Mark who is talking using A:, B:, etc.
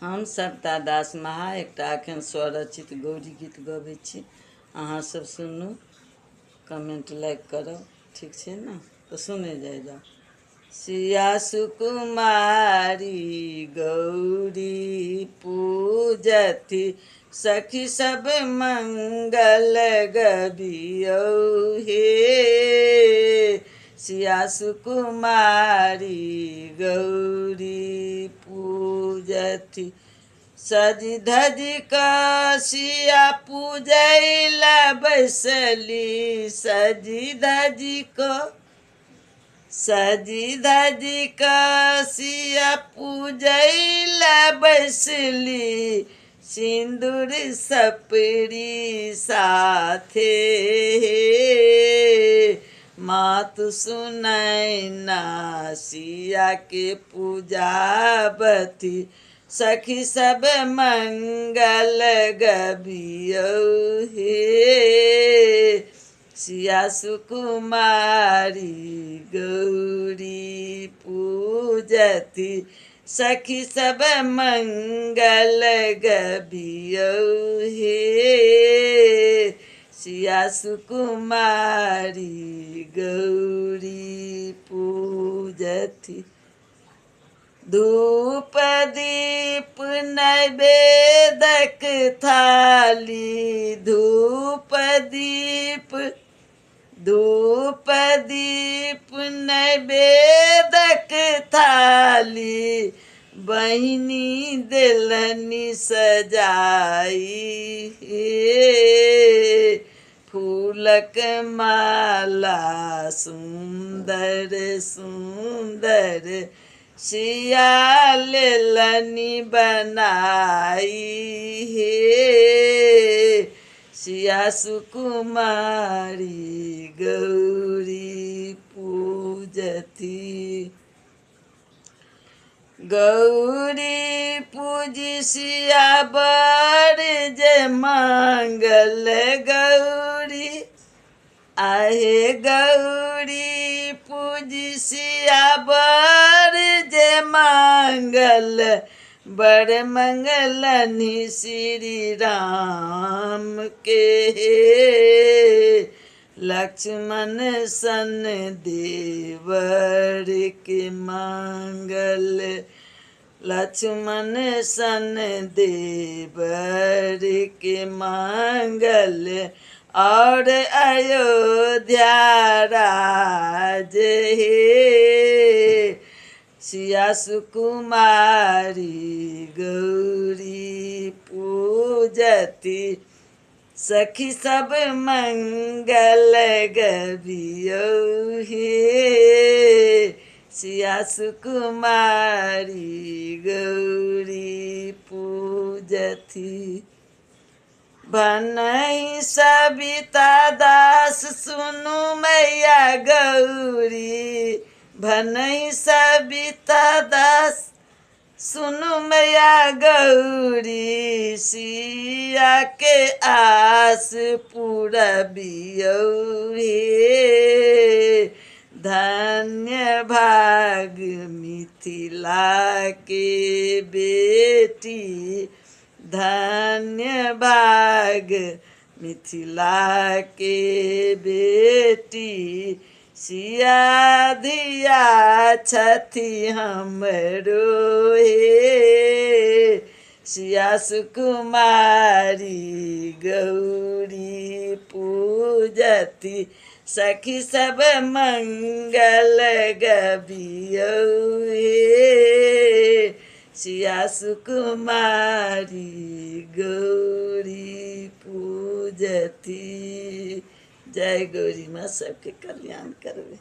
A: हम सविता दास महा एकटा एखन स्वरचित गौरी गीत गबै छी। अहाँ सब सुनू, कमेंट लाइक करब, ठीक छै ने? तो सुने जाओ। सिया सुकुमारी गौरी पूजती, सखी सब मंगल गबियौ हे। सिया सुकुमारी गौरी पूजती, सजी धजी सिया पूजैला बैसली, सजी धजी सिया पूजैला बैसली, सिंदूर सपरी साथे। मात सुनैना सिया के पूजावती, सखी सब मंगल गबियौ हे। सिया सुकुमारी गौरी पूजती, सखी सब मंगल गबियौ हे। सिया सुकुमारी गौरी पूजती, धूप दीप नैवेदक थाली, धूप दीप नैवेदक थाली, बहिनी देलनी सजाई हे। फूलक माला सुंदर सुंदर, सिया लेलनी बनाई हे। सिया सुकुमारी गौरी पूजती, गौरी पूजी सिया बर जे मंगल गौरी, आहे गौरी पूजी सिया बर जे मंगल, बड़ मंगलनि श्री राम के। लक्ष्मण सन देवर के मंगल, लक्ष्मण सन देवर के मंगल, और अयोध्या राज हे। सिया सुकुमारी गौरी पूजती, सखी सब मंगल गबियौ हे। सिया सुकुमारी गौरी पूजती, भनहि सविता दास सुनु मैया गौरी, भनहि सविता दास सुनु मैया गौरी, सिया के आस पूरबियौ हे। धन्य भाग मिथिला के बेटी, धन्य भाग मिथिला के बेटी, सिया धिया छथि हमरो हे। सिया सुकुमारी गौरी पूजती, सखी सब मंगल गबियौ हे। सिया सुकुमारी गौरी पूजती। जय गौरी माँ, सबके कल्याण करवे।